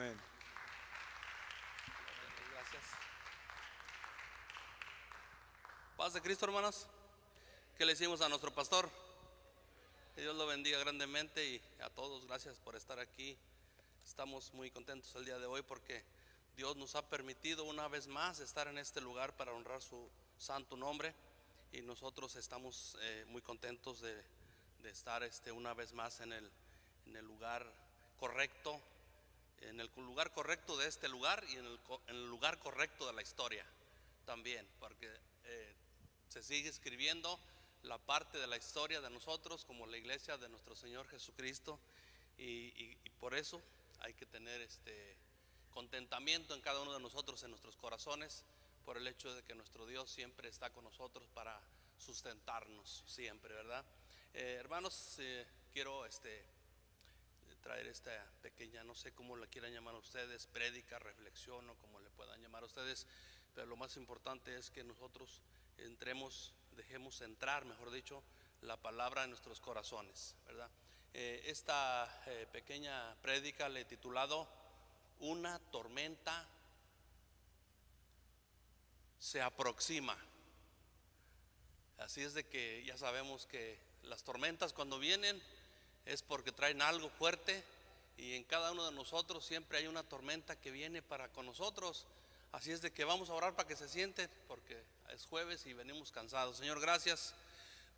Amén. Gracias. Paz de Cristo, hermanos. ¿Qué le decimos a nuestro pastor? Que Dios lo bendiga grandemente, y a todos gracias por estar aquí. Estamos muy contentos el día de hoy porque Dios nos ha permitido una vez más estar en este lugar para honrar su santo nombre, y nosotros estamos muy contentos de estar una vez más en el lugar correcto, en el lugar correcto de este lugar, y en el lugar correcto de la historia también, porque se sigue escribiendo la parte de la historia de nosotros como la iglesia de nuestro Señor Jesucristo, y por eso hay que tener contentamiento en cada uno de nosotros, en nuestros corazones, por el hecho de que nuestro Dios siempre está con nosotros para sustentarnos siempre, ¿verdad? Hermanos, quiero traer esta pequeña, no sé cómo la quieran llamar ustedes, prédica, reflexión, o como le puedan llamar a ustedes, pero lo más importante es que nosotros dejemos entrar, mejor dicho, la palabra en nuestros corazones, ¿verdad? Esta pequeña prédica le he titulado Una tormenta se aproxima. Así es de que ya sabemos que las tormentas, cuando vienen, es porque traen algo fuerte, y en cada uno de nosotros siempre hay una tormenta que viene para con nosotros. Así es de que vamos a orar para que se sienten, porque es jueves y venimos cansados. Señor, gracias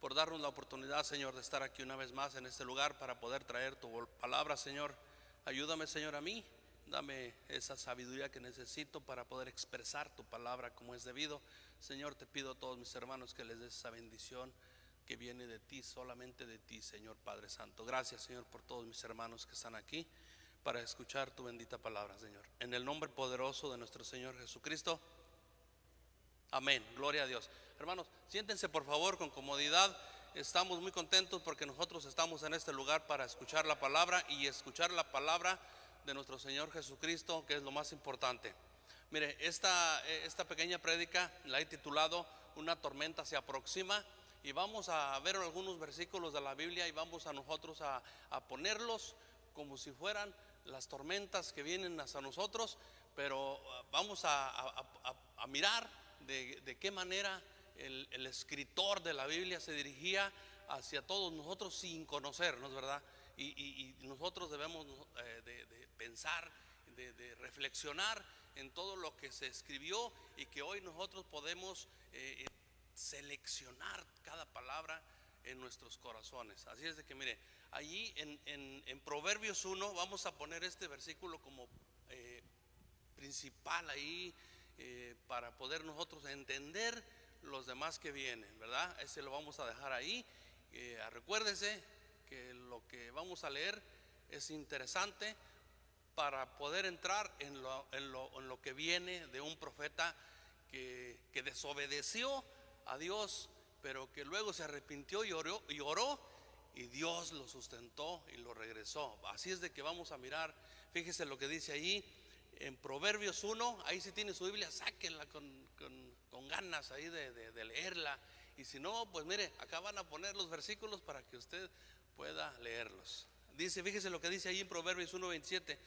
por darnos la oportunidad, Señor, de estar aquí una vez más en este lugar para poder traer tu palabra. Señor, ayúdame, Señor, a mí. Dame esa sabiduría que necesito para poder expresar tu palabra como es debido. Señor, te pido a todos mis hermanos que les des esa bendición que viene de ti, solamente de ti, Señor Padre Santo. Gracias, Señor, por todos mis hermanos que están aquí para escuchar tu bendita palabra, Señor. En el nombre poderoso de nuestro Señor Jesucristo. Amén. Gloria a Dios. Hermanos, siéntense por favor con comodidad. Estamos muy contentos porque nosotros estamos en este lugar para escuchar la palabra, y escuchar la palabra de nuestro Señor Jesucristo, que es lo más importante. Mire, esta pequeña prédica la he titulado Una tormenta se aproxima, y vamos a ver algunos versículos de la Biblia, y vamos a nosotros a ponerlos como si fueran las tormentas que vienen hacia nosotros, pero vamos a mirar de qué manera el escritor de la Biblia se dirigía hacia todos nosotros sin conocernos, ¿verdad? Y nosotros debemos de pensar, de reflexionar en todo lo que se escribió, y que hoy nosotros podemos seleccionar cada palabra en nuestros corazones. Así es de que mire, allí en Proverbios 1 vamos a poner este versículo como principal ahí, para poder nosotros entender los demás que vienen, ¿verdad? Ese lo vamos a dejar ahí. Recuérdese que lo que vamos a leer es interesante para poder entrar en lo que viene de un profeta que desobedeció a Dios, pero que luego se arrepintió y oró, y Dios lo sustentó y lo regresó. Así es de que vamos a mirar. Fíjese lo que dice ahí en Proverbios 1. Ahí, si tiene su Biblia, sáquenla con ganas ahí de leerla, y si no, pues mire, acá van a poner los versículos para que usted pueda leerlos. Dice, fíjese lo que dice ahí en Proverbios 1:27: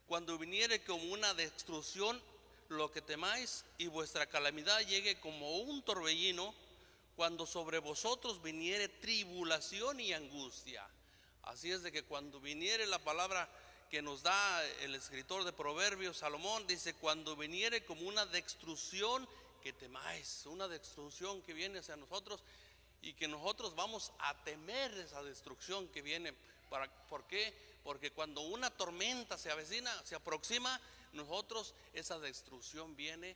cuando viniere como una destrucción lo que temáis, y vuestra calamidad llegue como un torbellino, cuando sobre vosotros viniere tribulación y angustia. Así es de que cuando viniere, la palabra que nos da el escritor de Proverbios, Salomón, dice: cuando viniere como una destrucción que temáis, una destrucción que viene hacia nosotros, y que nosotros vamos a temer esa destrucción que viene. ¿Por qué? Porque cuando una tormenta se avecina, se aproxima, nosotros, esa destrucción viene,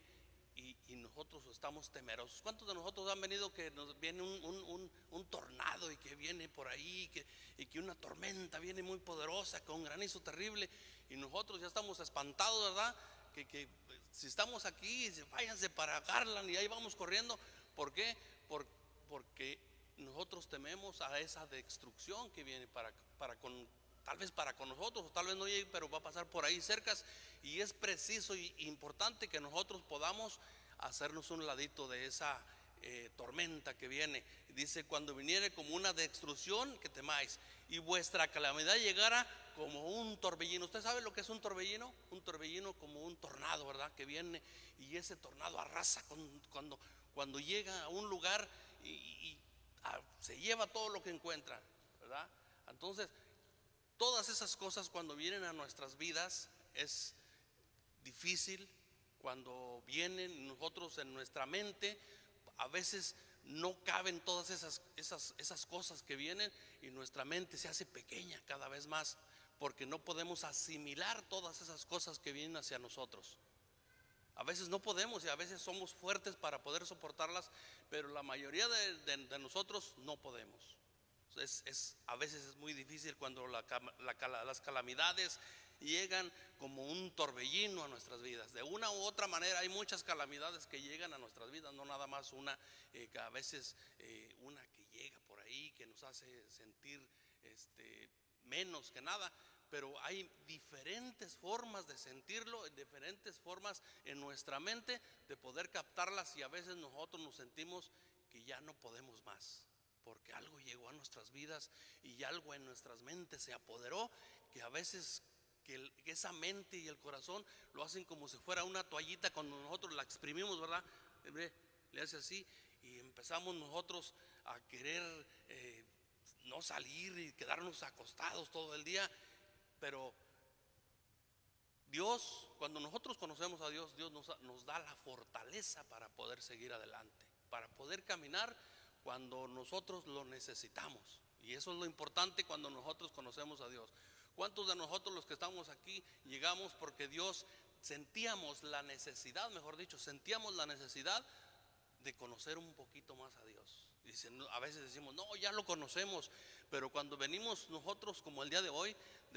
y nosotros estamos temerosos. ¿Cuántos de nosotros han venido que nos viene un tornado, y que viene por ahí, y que una tormenta viene muy poderosa con granizo terrible, y nosotros ya estamos espantados, ¿verdad? Que si estamos aquí, váyanse para Garland, y ahí vamos corriendo. ¿Por qué? Porque nosotros tememos a esa destrucción que viene tal vez para con nosotros, o tal vez no llegue, pero va a pasar por ahí cercas, y es preciso y importante que nosotros podamos hacernos un ladito de esa tormenta que viene. Dice: cuando viniere como una destrucción que temáis, y vuestra calamidad llegara como un torbellino. ¿Usted sabe lo que es un torbellino? Un torbellino como un tornado, ¿verdad? Que viene y ese tornado arrasa cuando llega a un lugar y se lleva todo lo que encuentra, ¿verdad? Entonces, todas esas cosas cuando vienen a nuestras vidas es difícil. Cuando vienen nosotros en nuestra mente, a veces no caben todas esas cosas que vienen y nuestra mente se hace pequeña cada vez más, porque no podemos asimilar todas esas cosas que vienen hacia nosotros. A veces no podemos y a veces somos fuertes para poder soportarlas, pero la mayoría de nosotros no podemos. A veces es muy difícil cuando las calamidades llegan como un torbellino a nuestras vidas. De una u otra manera hay muchas calamidades que llegan a nuestras vidas, no nada más una, que a veces una que llega por ahí que nos hace sentir menos que nada. Pero hay diferentes formas de sentirlo, diferentes formas en nuestra mente de poder captarlas, y a veces nosotros nos sentimos que ya no podemos más, porque algo llegó a nuestras vidas y algo en nuestras mentes se apoderó, que a veces que esa mente y el corazón lo hacen como si fuera una toallita cuando nosotros la exprimimos, ¿verdad? Le hace así y empezamos nosotros a querer no salir y quedarnos acostados todo el día. Pero Dios, cuando nosotros conocemos a Dios, Dios nos da la fortaleza para poder seguir adelante, para poder caminar cuando nosotros lo necesitamos. Y eso es lo importante cuando nosotros conocemos a Dios. ¿Cuántos de nosotros los que estamos aquí llegamos porque Dios sentíamos la necesidad, mejor dicho, sentíamos la necesidad de conocer un poquito más a Dios? A veces decimos, no, ya lo conocemos, pero cuando venimos nosotros como el día de hoy,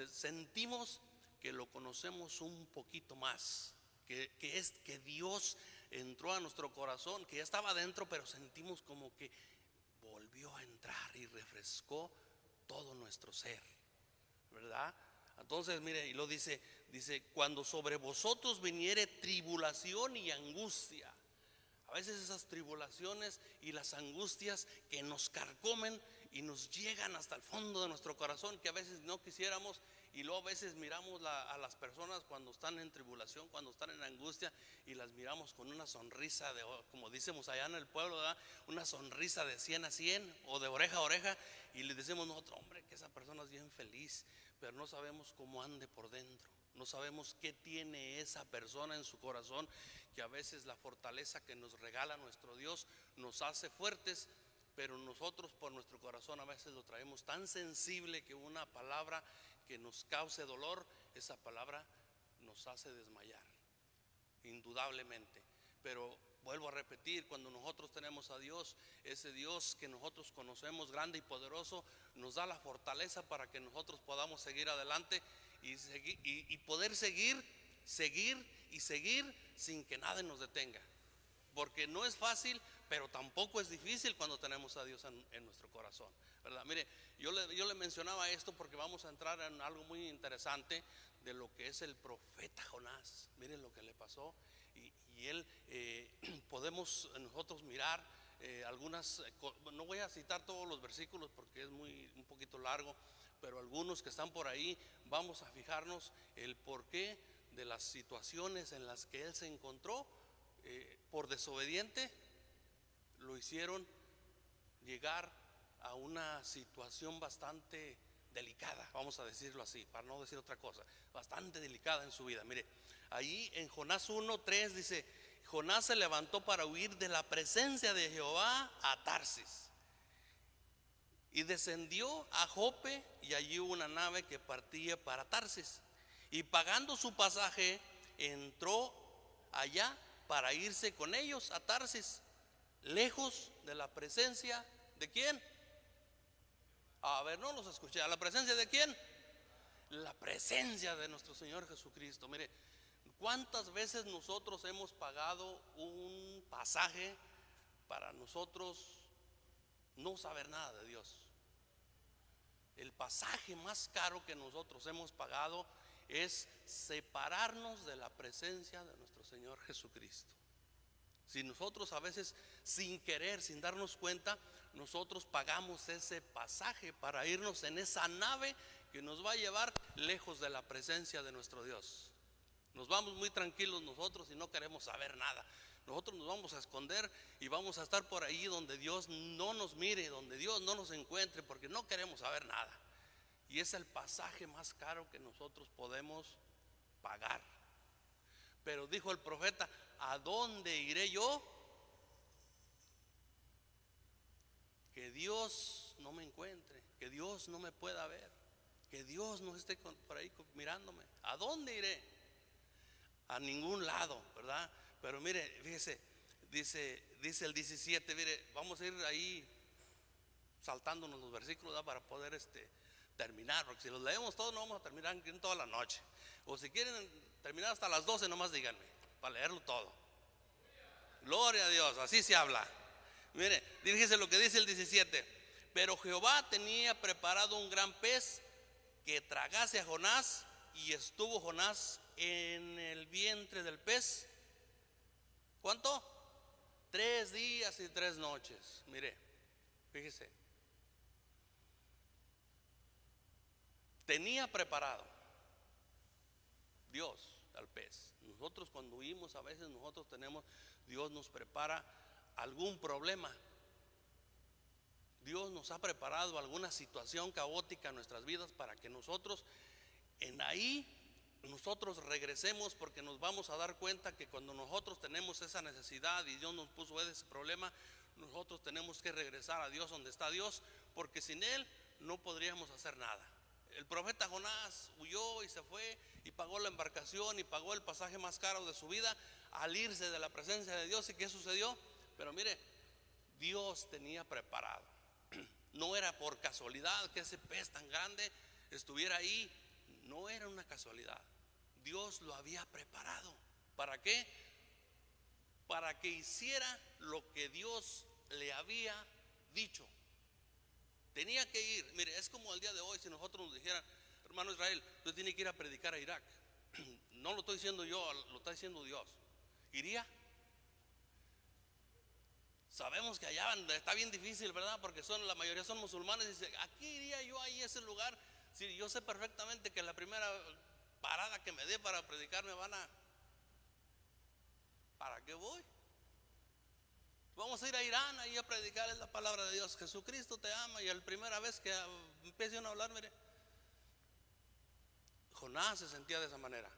sentimos que lo conocemos un poquito más, que Dios entró a nuestro corazón, que ya estaba adentro, pero sentimos como que volvió a entrar y refrescó todo nuestro ser, ¿verdad? Entonces mire, y lo dice, cuando sobre vosotros viniere tribulación y angustia. A veces esas tribulaciones y las angustias que nos carcomen y nos llegan hasta el fondo de nuestro corazón, que a veces no quisiéramos, y luego a veces miramos a las personas cuando están en tribulación, cuando están en angustia, y las miramos con una sonrisa como decimos allá en el pueblo, ¿verdad? Una sonrisa de 100 a 100 o de oreja a oreja, y le decimos nosotros, hombre, que esa persona es bien feliz, pero no sabemos cómo ande por dentro. No sabemos qué tiene esa persona en su corazón, que a veces la fortaleza que nos regala nuestro Dios nos hace fuertes, pero nosotros por nuestro corazón a veces lo traemos tan sensible que una palabra que nos cause dolor, esa palabra nos hace desmayar, indudablemente. Pero vuelvo a repetir, cuando nosotros tenemos a Dios, ese Dios que nosotros conocemos, grande y poderoso, nos da la fortaleza para que nosotros podamos seguir adelante y poder seguir sin que nada nos detenga. Porque no es fácil, pero tampoco es difícil cuando tenemos a Dios en nuestro corazón, ¿verdad? Mire, yo le mencionaba esto porque vamos a entrar en algo muy interesante de lo que es el profeta Jonás. Miren lo que le pasó. Y él, podemos nosotros mirar algunas, no voy a citar todos los versículos porque es un poquito largo, pero algunos que están por ahí vamos a fijarnos el porqué de las situaciones en las que él se encontró. Por desobediente lo hicieron llegar a una situación bastante delicada, vamos a decirlo así, para no decir otra cosa, bastante delicada en su vida. Mire, ahí en Jonás 1:3 dice: Jonás se levantó para huir de la presencia de Jehová a Tarsis, y descendió a Jope, y allí hubo una nave que partía para Tarsis, y pagando su pasaje entró allá para irse con ellos a Tarsis, lejos de la presencia de ¿quién? A ver, no los escuché. ¿A la presencia de quién? La presencia de nuestro Señor Jesucristo. Mire, ¿cuántas veces nosotros hemos pagado un pasaje para nosotros no saber nada de Dios? El pasaje más caro que nosotros hemos pagado es separarnos de la presencia de nuestro Señor Jesucristo. Si nosotros a veces sin querer, sin darnos cuenta, nosotros pagamos ese pasaje para irnos en esa nave que nos va a llevar lejos de la presencia de nuestro Dios. Nos vamos muy tranquilos nosotros y no queremos saber nada. Nosotros nos vamos a esconder y vamos a estar por ahí donde Dios no nos mire, donde Dios no nos encuentre, porque no queremos saber nada. Y es el pasaje más caro que nosotros podemos pagar. Pero dijo el profeta: ¿a dónde iré yo? Que Dios no me encuentre, que Dios no me pueda ver, que Dios no esté por ahí mirándome. ¿A dónde iré? A ningún lado, ¿verdad? Pero mire, fíjese, dice el 17, mire, vamos a ir ahí saltándonos los versículos, ¿verdad? Para poder terminar, porque si los leemos todos no vamos a terminar en toda la noche. O si quieren terminar hasta las 12, nomás díganme, para leerlo todo. Gloria a Dios, así se habla. Mire, fíjese lo que dice el 17. Pero Jehová tenía preparado un gran pez que tragase a Jonás, y estuvo Jonás en el vientre del pez. ¿Cuánto? 3 días y 3 noches. Mire, fíjese. Tenía preparado Dios al pez. Nosotros cuando huimos, a veces nosotros Dios nos prepara algún problema. Dios nos ha preparado alguna situación caótica en nuestras vidas para que nosotros nosotros regresemos, porque nos vamos a dar cuenta que cuando nosotros tenemos esa necesidad y Dios nos puso ese problema, nosotros tenemos que regresar a Dios donde está Dios, porque sin Él no podríamos hacer nada. El profeta Jonás huyó y se fue y pagó la embarcación y pagó el pasaje más caro de su vida al irse de la presencia de Dios. ¿Y qué sucedió? Pero mire, Dios tenía preparado. No era por casualidad que ese pez tan grande estuviera ahí. No era una casualidad. Dios lo había preparado. ¿Para qué? Para que hiciera lo que Dios le había dicho. Tenía que ir. Mire, es como el día de hoy, si nosotros nos dijeran: hermano Israel, usted tiene que ir a predicar a Irak. No lo estoy diciendo yo, lo está diciendo Dios. ¿Iría? Sabemos que allá está bien difícil, ¿verdad? Porque la mayoría son musulmanes. Y dice: ¿aquí iría yo ahí a ese lugar? Si yo sé perfectamente que la primera parada que me dé para predicar me van a... ¿Para qué voy? Vamos a ir a Irán ahí a predicarles la palabra de Dios. Jesucristo te ama. Y la primera vez que empiecen a hablar, mire, Jonás se sentía de esa manera.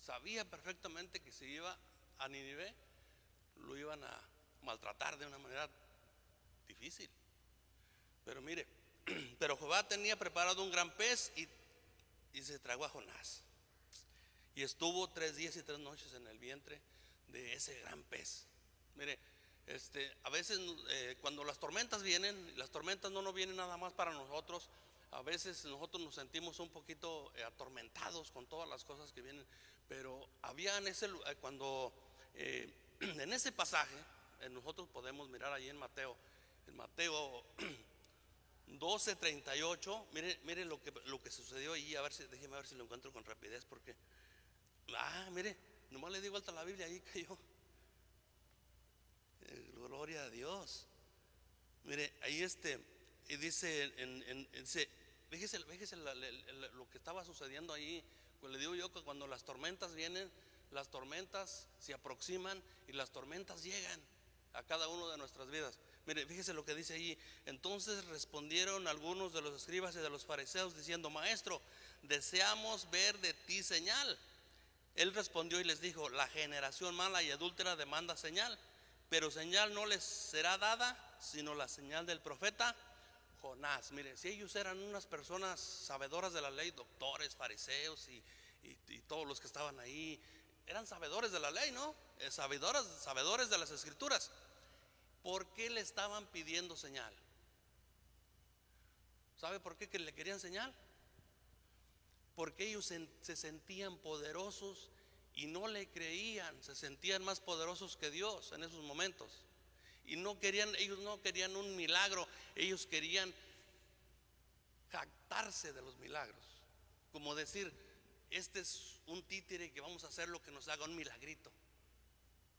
Sabía perfectamente que si iba a Nínive lo iban a maltratar de una manera difícil. Pero mire, pero Jehová tenía preparado un gran pez y se tragó a Jonás. Y estuvo 3 días y 3 noches en el vientre de ese gran pez. Mire, a veces cuando las tormentas vienen, las tormentas no vienen nada más para nosotros. A veces nosotros nos sentimos un poquito atormentados con todas las cosas que vienen. Pero había en ese pasaje, nosotros podemos mirar ahí en Mateo 12:38. Mire lo que sucedió ahí. Déjeme ver si lo encuentro con rapidez, porque mire, nomás le di vuelta a la Biblia, ahí cayó. Gloria a Dios. Mire, ahí y dice, fíjese lo que estaba sucediendo ahí. Pues le digo yo que cuando las tormentas vienen, las tormentas se aproximan y las tormentas llegan a cada uno de nuestras vidas. Mire, fíjese lo que dice ahí. Entonces respondieron algunos de los escribas y de los fariseos diciendo: Maestro, deseamos ver de ti señal. Él respondió y les dijo: la generación mala y adúltera demanda señal, pero señal no les será dada sino la señal del profeta Jonás. Mire, si ellos eran unas personas sabedoras de la ley, doctores, fariseos y todos los que estaban ahí, eran sabedores de la ley, ¿no? Sabedores de las escrituras. ¿Por qué le estaban pidiendo señal? ¿Sabe por qué que le querían señal? Porque ellos se sentían poderosos y no le creían. Se sentían más poderosos que Dios en esos momentos. Y ellos no querían un milagro, ellos querían jactarse de los milagros. Como decir: este es un títere que vamos a hacer lo que nos haga un milagrito.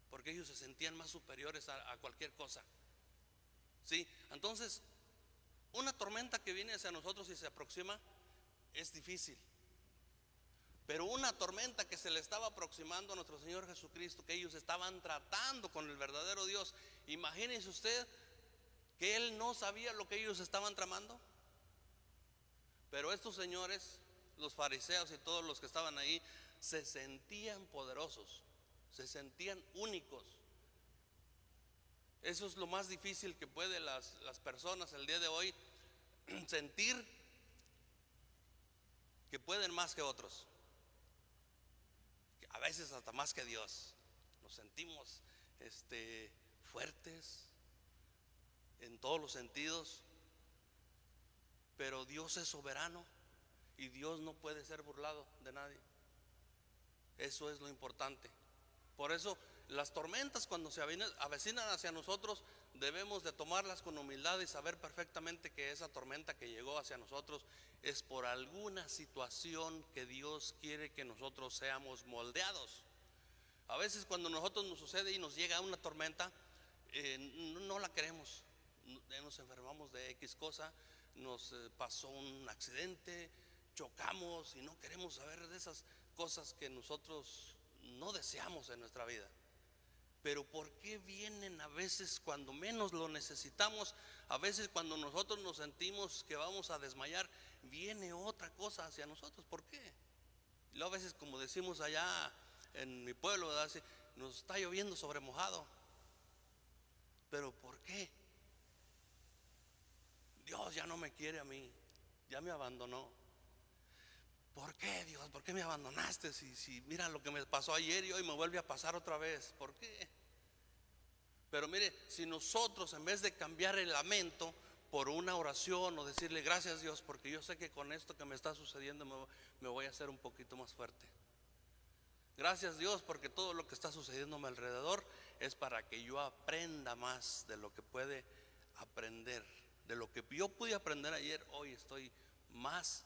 Porque ellos se sentían más superiores a cualquier cosa. ¿Sí? Entonces, una tormenta que viene hacia nosotros y se aproxima, es difícil. Pero una tormenta que se le estaba aproximando a nuestro Señor Jesucristo, que ellos estaban tratando con el verdadero Dios. Imagínense usted que Él no sabía lo que ellos estaban tramando. Pero estos señores, los fariseos y todos los que estaban ahí, se sentían poderosos, se sentían únicos. Eso es lo más difícil que puede las personas el día de hoy, sentir que pueden más que otros, a veces hasta más que Dios. Nos sentimos fuertes en todos los sentidos, pero Dios es soberano y Dios no puede ser burlado de nadie. Eso es lo importante. Por eso las tormentas, cuando se avecinan hacia nosotros, debemos de tomarlas con humildad y saber perfectamente que esa tormenta que llegó hacia nosotros es por alguna situación que Dios quiere que nosotros seamos moldeados. A veces cuando a nosotros nos sucede y nos llega una tormenta, no la queremos. Nos enfermamos de X cosa, nos pasó un accidente, chocamos y no queremos saber de esas cosas que nosotros no deseamos en nuestra vida. Pero ¿por qué vienen a veces cuando menos lo necesitamos? A veces cuando nosotros nos sentimos que vamos a desmayar, viene otra cosa hacia nosotros. ¿Por qué? Y luego a veces, como decimos allá en mi pueblo, ¿verdad?, nos está lloviendo sobre mojado. ¿Pero por qué? Dios ya no me quiere a mí, ya me abandonó. ¿Por qué, Dios? ¿Por qué me abandonaste? Si mira lo que me pasó ayer y hoy me vuelve a pasar otra vez. ¿Por qué? Pero mire, si nosotros en vez de cambiar el lamento por una oración o decirle gracias Dios, porque yo sé que con esto que me está sucediendo me voy a hacer un poquito más fuerte. Gracias Dios porque todo lo que está sucediendo a mi alrededor es para que yo aprenda más de lo que puede aprender. De lo que yo pude aprender ayer, hoy estoy más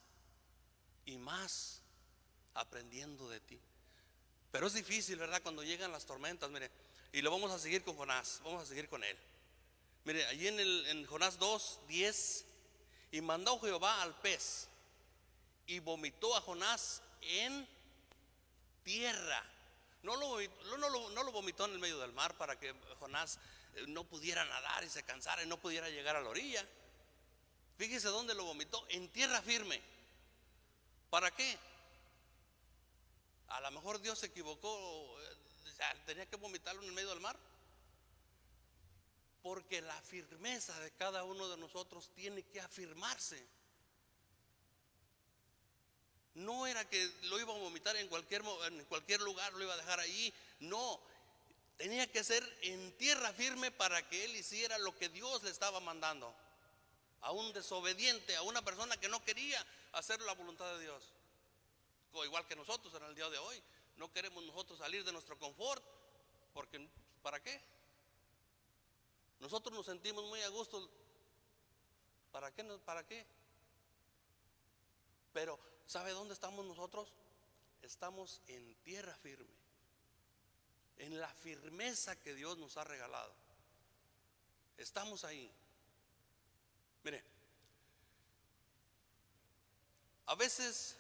y más aprendiendo de ti. Pero es difícil, ¿verdad?, cuando llegan las tormentas. Mire, y lo vamos a seguir con Jonás, vamos a seguir con él. Mire, allí en Jonás 2:10, y mandó Jehová al pez y vomitó a Jonás en tierra. No lo vomitó en el medio del mar para que Jonás no pudiera nadar y se cansara y no pudiera llegar a la orilla. Fíjese dónde lo vomitó, en tierra firme. ¿Para qué? A lo mejor Dios se equivocó, tenía que vomitarlo en el medio del mar. Porque la firmeza de cada uno de nosotros tiene que afirmarse. No era que lo iba a vomitar en cualquier lugar, lo iba a dejar ahí. No, tenía que ser en tierra firme para que él hiciera lo que Dios le estaba mandando. A un desobediente, a una persona que no quería hacer la voluntad de Dios. O igual que nosotros en el día de hoy, no queremos nosotros salir de nuestro confort, porque ¿para qué? Nosotros nos sentimos muy a gusto. ¿Para qué? ¿Para qué? Pero ¿sabe dónde estamos nosotros? Estamos en tierra firme, en la firmeza que Dios nos ha regalado. Estamos ahí. Mire, a veces,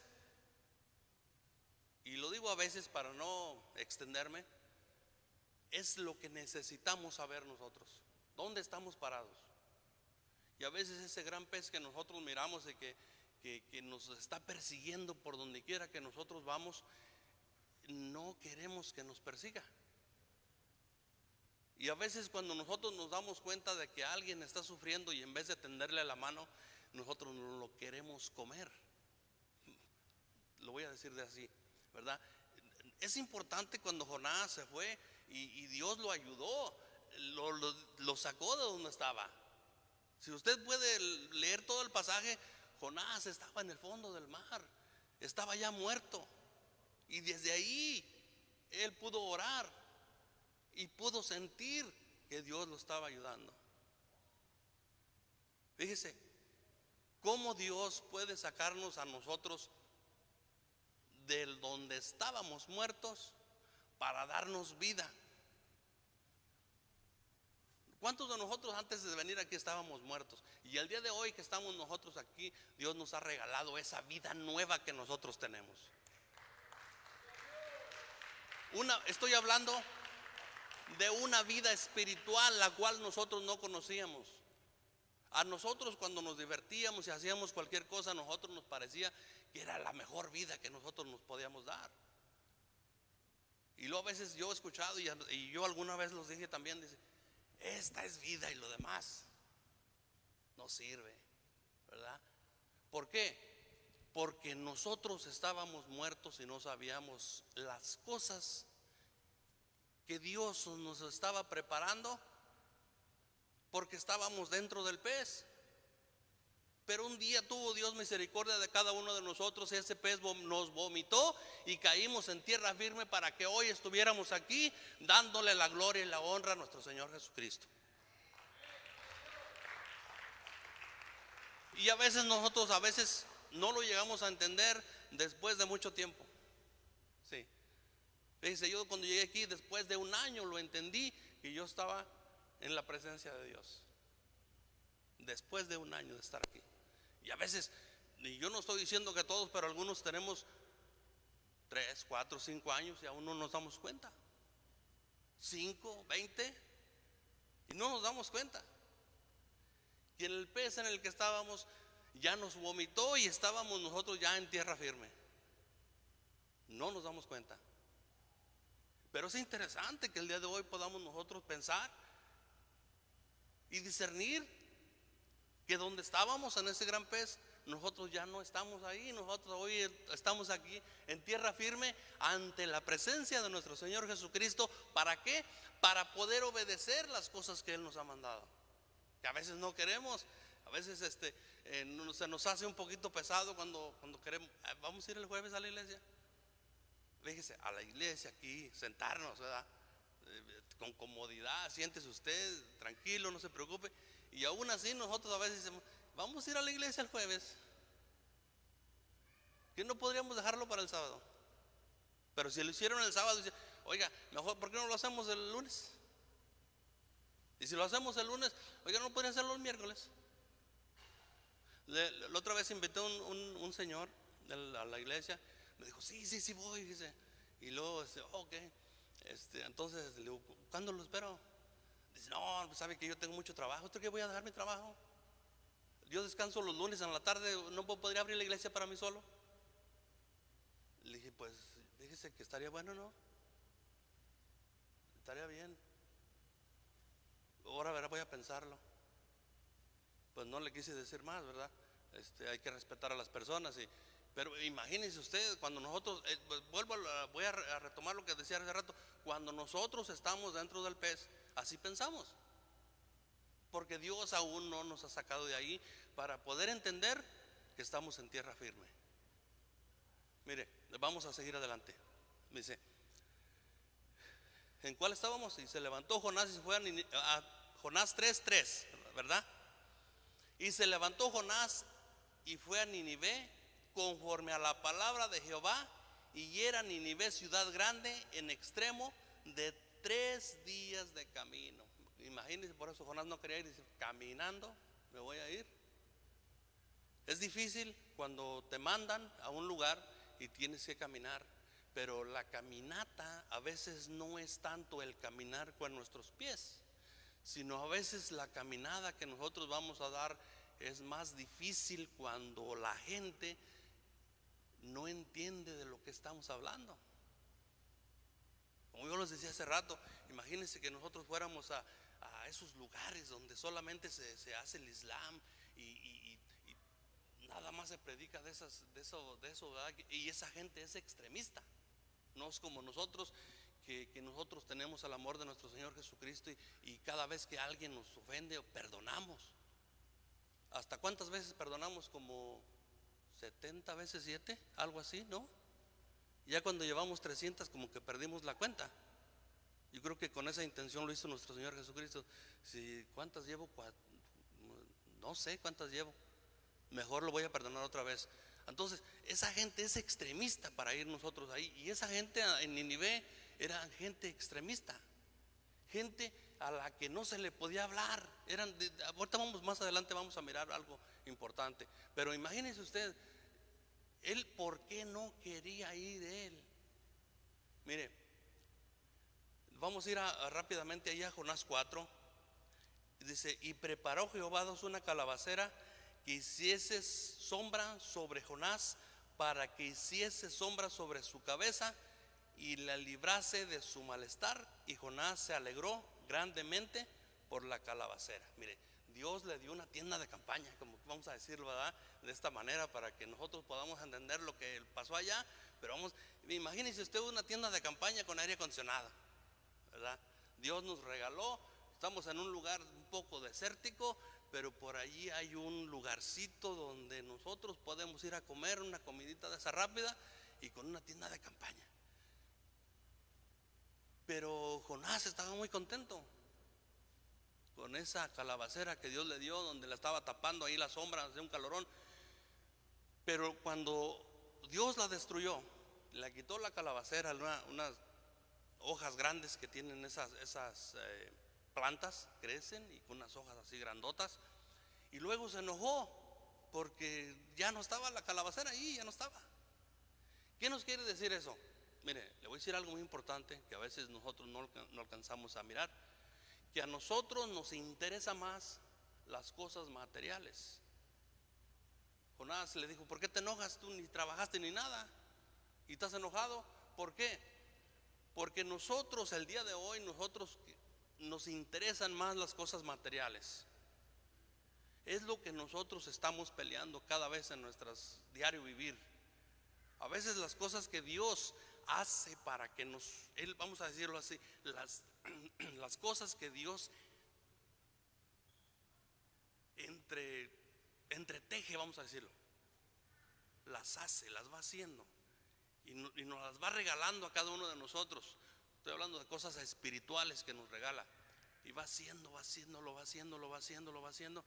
y lo digo a veces para no extenderme, es lo que necesitamos saber nosotros. ¿Dónde estamos parados? Y a veces ese gran pez que nosotros miramos y que nos está persiguiendo por donde quiera que nosotros vamos, no queremos que nos persiga. Y a veces cuando nosotros nos damos cuenta de que alguien está sufriendo y en vez de tenderle la mano, nosotros no lo queremos comer. Lo voy a decir de así, ¿verdad? Es importante cuando Jonás se fue y Dios lo ayudó, lo sacó de donde estaba. Si usted puede leer todo el pasaje, Jonás estaba en el fondo del mar, estaba ya muerto, y desde ahí él pudo orar y pudo sentir que Dios lo estaba ayudando. Fíjese cómo Dios puede sacarnos a nosotros del donde estábamos muertos para darnos vida. ¿Cuántos de nosotros antes de venir aquí estábamos muertos? Y el día de hoy que estamos nosotros aquí, Dios nos ha regalado esa vida nueva que nosotros tenemos. Estoy hablando de una vida espiritual la cual nosotros no conocíamos. A nosotros cuando nos divertíamos y hacíamos cualquier cosa, a nosotros nos parecía que era la mejor vida que nosotros nos podíamos dar. Y luego a veces yo he escuchado y yo alguna vez los dije también, dice, esta es vida y lo demás no sirve, ¿verdad? ¿Por qué? Porque nosotros estábamos muertos y no sabíamos las cosas que Dios nos estaba preparando, porque estábamos dentro del pez. Pero un día tuvo Dios misericordia de cada uno de nosotros y ese pez nos vomitó y caímos en tierra firme para que hoy estuviéramos aquí dándole la gloria y la honra a nuestro Señor Jesucristo. Y a veces nosotros no lo llegamos a entender después de mucho tiempo. Sí. Fíjese, yo cuando llegué aquí después de un año lo entendí y yo estaba en la presencia de Dios. Después de un año de estar aquí. Y a veces, y yo no estoy diciendo que todos, pero algunos tenemos 3, 4, 5 años y aún no nos damos cuenta. 5, 20 y no nos damos cuenta. Y en el pez en el que estábamos ya nos vomitó y estábamos nosotros ya en tierra firme. No nos damos cuenta. Pero es interesante que el día de hoy podamos nosotros pensar y discernir que donde estábamos en ese gran pez, nosotros ya no estamos ahí. Nosotros hoy estamos aquí en tierra firme ante la presencia de nuestro Señor Jesucristo. ¿Para qué? Para poder obedecer las cosas que Él nos ha mandado. Que a veces no queremos, a veces se nos hace un poquito pesado cuando queremos. Vamos a ir el jueves a la iglesia. Fíjese, a la iglesia aquí, sentarnos, ¿verdad? Con comodidad, siéntese usted, tranquilo, no se preocupe. Y aún así nosotros a veces decimos, vamos a ir a la iglesia el jueves. ¿Que no podríamos dejarlo para el sábado? Pero si lo hicieron el sábado, dice, oiga, mejor, ¿por qué no lo hacemos el lunes? Y si lo hacemos el lunes, oiga, ¿no podría hacerlo el miércoles? La otra vez invité a un señor a la iglesia. Me dijo, sí voy, dice. Y luego, ok. Entonces le digo, ¿cuándo lo espero? Dice, no, pues sabe que yo tengo mucho trabajo. ¿Usted qué voy a dejar mi trabajo? Yo descanso los lunes en la tarde, ¿no podría abrir la iglesia para mí solo? Le dije, pues, fíjese que estaría bueno, ¿no? Estaría bien. Ahora, verá, voy a pensarlo. Pues no le quise decir más, ¿verdad? Hay que respetar a las personas. Pero imagínense ustedes, cuando nosotros, voy a retomar lo que decía hace rato, cuando nosotros estamos dentro del pez, así pensamos. Porque Dios aún no nos ha sacado de ahí para poder entender que estamos en tierra firme. Mire, vamos a seguir adelante. Dice, ¿en cuál estábamos? Y se levantó Jonás y se fue a Jonás 3:3, ¿verdad? Y se levantó Jonás y fue a Nínive conforme a la palabra de Jehová, y era Nínive ciudad grande en extremo de 3 días de camino. Imagínense, por eso Jonás no quería ir, dice, caminando me voy a ir. Es difícil cuando te mandan a un lugar y tienes que caminar, pero la caminata a veces no es tanto el caminar con nuestros pies, sino a veces la caminada que nosotros vamos a dar es más difícil cuando la gente no entiende de lo que estamos hablando. Como yo les decía hace rato, imagínense que nosotros fuéramos a esos lugares donde solamente se hace el Islam y nada más se predica de eso, ¿verdad? Y esa gente es extremista. No es como nosotros, que nosotros tenemos el amor de nuestro Señor Jesucristo y cada vez que alguien nos ofende, perdonamos. ¿Hasta cuántas veces perdonamos? Como 70 veces 7, algo así, ¿no? Ya cuando llevamos 300 como que perdimos la cuenta. Yo creo que con esa intención lo hizo nuestro Señor Jesucristo. Si ¿cuántas llevo? No sé cuántas llevo. Mejor lo voy a perdonar otra vez. Entonces, esa gente es extremista para ir nosotros ahí. Y esa gente en Nínive era gente extremista. gente a la que no se le podía hablar. Ahorita más adelante vamos a mirar algo importante. Pero imagínense usted, él, ¿por qué no quería ir él? Mire, vamos a ir rápidamente allá a Jonás 4. Dice: y preparó Jehová una calabacera que hiciese sombra sobre Jonás, para que hiciese sombra sobre su cabeza y la librase de su malestar. Y Jonás se alegró grandemente por la calabacera. Mire, Dios le dio una tienda de campaña, como vamos a decirlo, ¿verdad? De esta manera, para que nosotros podamos entender lo que pasó allá. Pero imagínense usted una tienda de campaña con aire acondicionado, ¿verdad? Dios nos regaló. Estamos en un lugar un poco desértico, pero por allí hay un lugarcito donde nosotros podemos ir a comer una comidita de esa rápida, y con una tienda de campaña. Pero Jonás estaba muy contento con esa calabacera que Dios le dio, donde la estaba tapando ahí las sombras de un calorón. Pero cuando Dios la destruyó, le quitó la calabacera, unas hojas grandes que tienen esas plantas, crecen y con unas hojas así grandotas, y luego se enojó porque ya no estaba la calabacera ahí, ya no estaba. ¿Qué nos quiere decir eso? Mire, le voy a decir algo muy importante que a veces nosotros no alcanzamos a mirar, que a nosotros nos interesa más las cosas materiales. Jonás le dijo: ¿por qué te enojas? Tú ni trabajaste ni nada y estás enojado. ¿Por qué? Porque nosotros el día de hoy, nos interesan más las cosas materiales. Es lo que nosotros estamos peleando cada vez en nuestro diario vivir. A veces las cosas que Dios hace para que Él, vamos a decirlo así, las cosas que Dios entreteje, vamos a decirlo, las hace, las va haciendo, y nos las va regalando a cada uno de nosotros. Estoy hablando de cosas espirituales que nos regala, y va haciendo, lo va haciendo.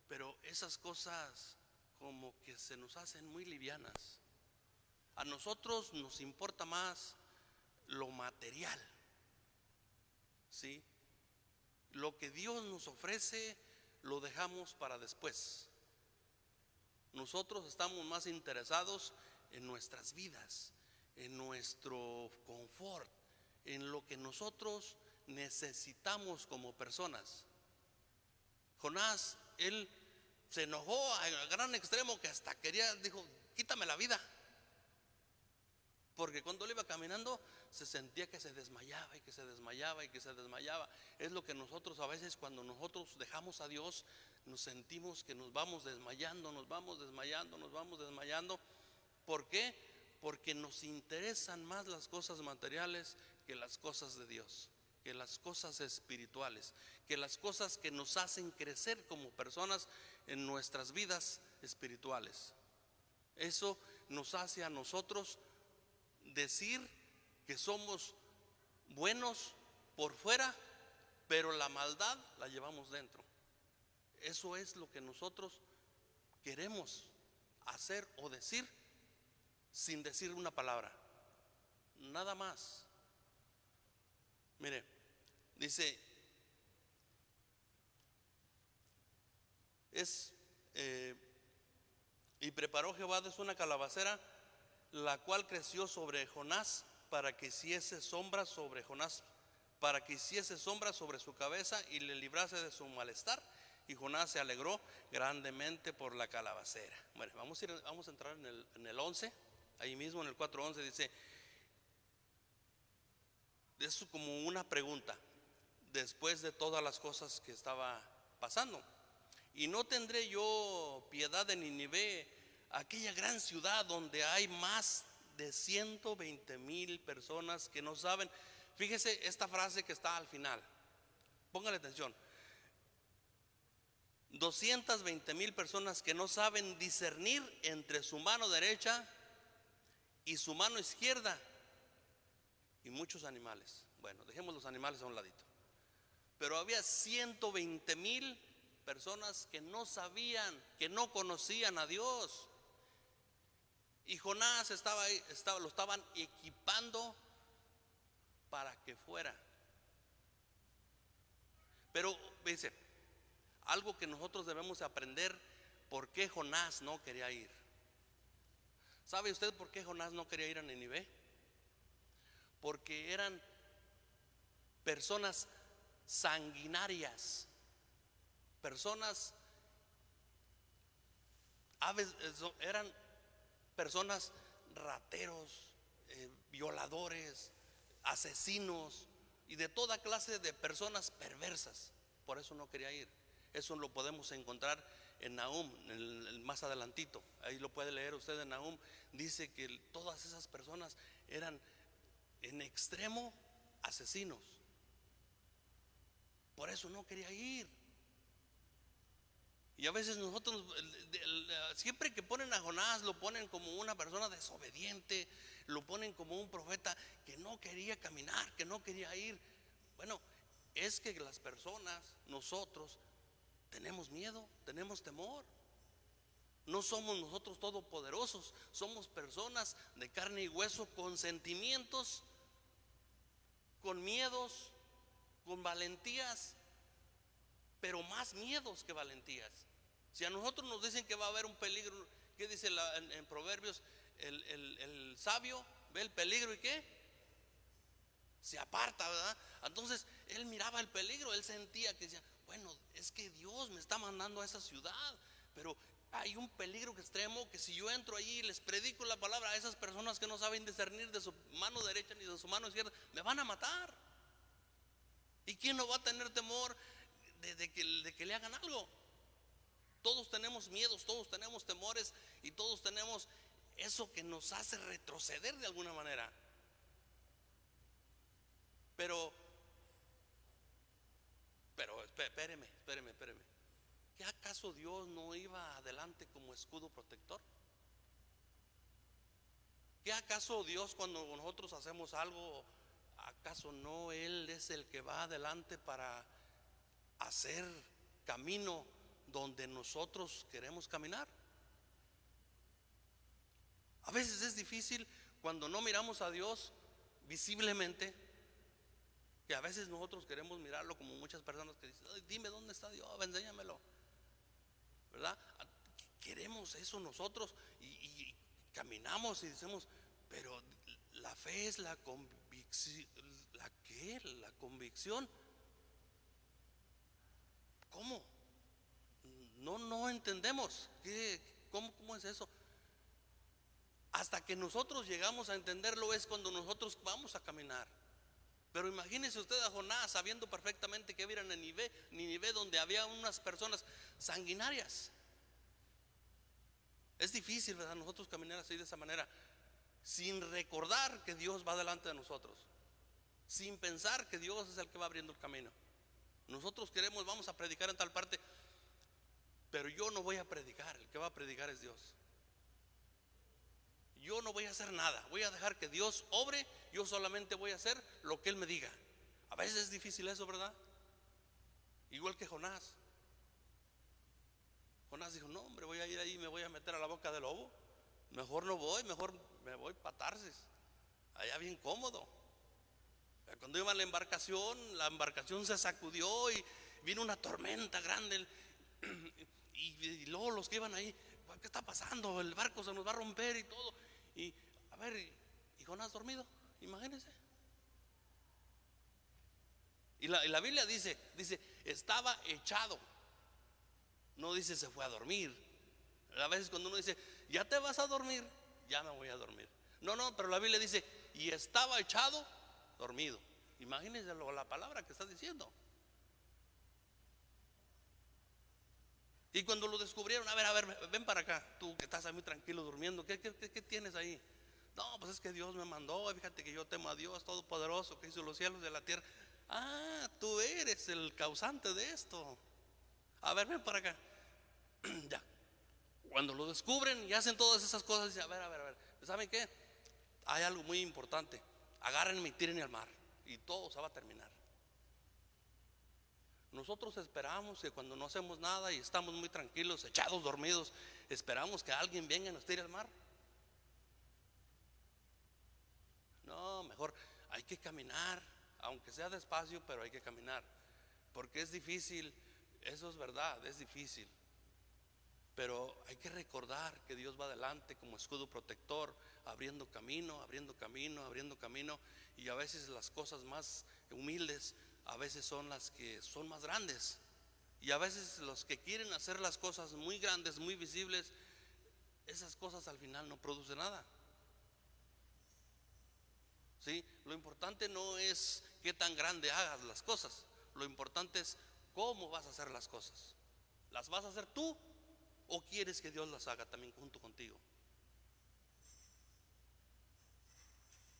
Pero esas cosas como que se nos hacen muy livianas. A nosotros nos importa más lo material, ¿sí? Lo que Dios nos ofrece lo dejamos para después. Nosotros estamos más interesados en nuestras vidas, en nuestro confort, en lo que nosotros necesitamos como personas. Jonás, él se enojó a gran extremo, que hasta dijo: quítame la vida. Porque cuando él iba caminando se sentía que se desmayaba y que se desmayaba y que se desmayaba. Es lo que nosotros a veces, cuando nosotros dejamos a Dios, nos sentimos que nos vamos desmayando. ¿Por qué? Porque nos interesan más las cosas materiales que las cosas de Dios, que las cosas espirituales, que las cosas que nos hacen crecer como personas en nuestras vidas espirituales. Eso nos hace a nosotros decir que somos buenos por fuera, pero la maldad la llevamos dentro. Eso es lo que nosotros queremos hacer o decir sin decir una palabra, nada más. Mire, dice, y preparó Jehová una calabacera, la cual creció sobre Jonás, para que hiciese sombra sobre Jonás, para que hiciese sombra sobre su cabeza y le librase de su malestar. Y Jonás se alegró grandemente por la calabacera. Bueno, vamos a entrar en el 11, ahí mismo en el 4:11 dice, es como una pregunta, después de todas las cosas que estaba pasando: y no tendré yo piedad de Nínive, aquella gran ciudad donde hay más de 120,000 personas que no saben. Fíjese esta frase que está al final, póngale atención: 220,000 personas que no saben discernir entre su mano derecha y su mano izquierda, y muchos animales. Bueno, dejemos los animales a un ladito, pero había 120,000 personas que no sabían, que no conocían a Dios. Y Jonás estaba ahí, lo estaban equipando para que fuera. Pero dice, algo que nosotros debemos aprender, ¿por qué Jonás no quería ir? ¿Sabe usted por qué Jonás no quería ir a Nínive? Porque eran personas sanguinarias, personas, eran personas rateros, violadores, asesinos y de toda clase de personas perversas. Por eso no quería ir. Eso lo podemos encontrar en Nahum, más adelantito. Ahí lo puede leer usted en Nahum. Dice que todas esas personas eran en extremo asesinos. Por eso no quería ir. Y a veces nosotros, siempre que ponen a Jonás, lo ponen como una persona desobediente, lo ponen como un profeta que no quería caminar, que no quería ir. Bueno, es que las personas, nosotros, tenemos miedo, tenemos temor. No somos nosotros todopoderosos, somos personas de carne y hueso con sentimientos, con miedos, con valentías, pero más miedos que valentías. Si a nosotros nos dicen que va a haber un peligro, ¿qué dice en Proverbios? El sabio ve el peligro y ¿qué? Se aparta, ¿verdad? Entonces él miraba el peligro, él sentía que decía, bueno, es que Dios me está mandando a esa ciudad, pero hay un peligro extremo que si yo entro allí y les predico la palabra a esas personas que no saben discernir de su mano derecha ni de su mano izquierda, me van a matar. ¿Y quién no va a tener temor de que le hagan algo? Todos tenemos miedos, todos tenemos temores y todos tenemos eso que nos hace retroceder de alguna manera. Pero espéreme. ¿Qué acaso Dios no iba adelante como escudo protector? ¿Qué acaso Dios, cuando nosotros hacemos algo, acaso no Él es el que va adelante para hacer camino donde nosotros queremos caminar? A veces es difícil cuando no miramos a Dios visiblemente, que a veces nosotros queremos mirarlo como muchas personas que dicen, dime dónde está Dios, enséñamelo, ¿verdad? Queremos eso nosotros y caminamos y decimos, pero la fe es la convicción. ¿La qué? La convicción. ¿Cómo? No entendemos. ¿Cómo es eso? Hasta que nosotros llegamos a entenderlo es cuando nosotros vamos a caminar. Pero imagínese usted a Jonás sabiendo perfectamente que iba a Nínive, donde había unas personas sanguinarias. Es difícil, ¿verdad? Nosotros caminar así de esa manera, sin recordar que Dios va delante de nosotros, sin pensar que Dios es el que va abriendo el camino. Nosotros queremos, vamos a predicar en tal parte, pero yo no voy a predicar, el que va a predicar es Dios. Yo no voy a hacer nada, voy a dejar que Dios obre, yo solamente voy a hacer lo que Él me diga. A veces es difícil eso, ¿verdad? Igual que Jonás. Jonás dijo, no hombre, voy a ir ahí y me voy a meter a la boca del lobo. Mejor no voy, mejor me voy para Tarsis, allá bien cómodo. Cuando iba en la embarcación se sacudió y vino una tormenta grande. Y luego los que iban ahí, ¿qué está pasando? El barco se nos va a romper y todo. Y a ver, y Jonás dormido, imagínense. Y la Biblia dice, estaba echado. No dice se fue a dormir. A veces cuando uno dice, ya te vas a dormir, ya me voy a dormir. No, pero la Biblia dice, y estaba echado, dormido. Imagínense la palabra que está diciendo. Y cuando lo descubrieron, a ver, ven para acá, tú que estás ahí muy tranquilo durmiendo, ¿qué tienes ahí? No, pues es que Dios me mandó, fíjate que yo temo a Dios Todopoderoso, que hizo los cielos y la tierra. Ah, tú eres el causante de esto. A ver, ven para acá. Ya. Cuando lo descubren y hacen todas esas cosas, dicen, a ver, ¿saben qué? Hay algo muy importante. Agárrenme y tírenme al mar y todo se va a terminar. Nosotros esperamos que cuando no hacemos nada y estamos muy tranquilos, echados, dormidos, esperamos que alguien venga y nos tire al mar. No, mejor hay que caminar, aunque sea despacio, pero hay que caminar, porque es difícil, eso es verdad, es difícil. Pero hay que recordar que Dios va adelante como escudo protector, abriendo camino, abriendo camino, abriendo camino. Y a veces las cosas más humildes, a veces son las que son más grandes. Y a veces los que quieren hacer las cosas muy grandes, muy visibles, esas cosas al final no producen nada. ¿Sí? Lo importante no es qué tan grande hagas las cosas, lo importante es cómo vas a hacer las cosas. ¿Las vas a hacer tú o quieres que Dios las haga también junto contigo?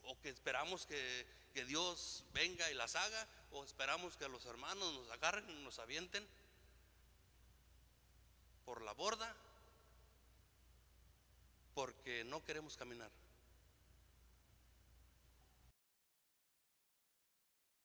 ¿O que esperamos que Dios venga y las haga? ¿O esperamos que los hermanos nos agarren y nos avienten por la borda porque no queremos caminar?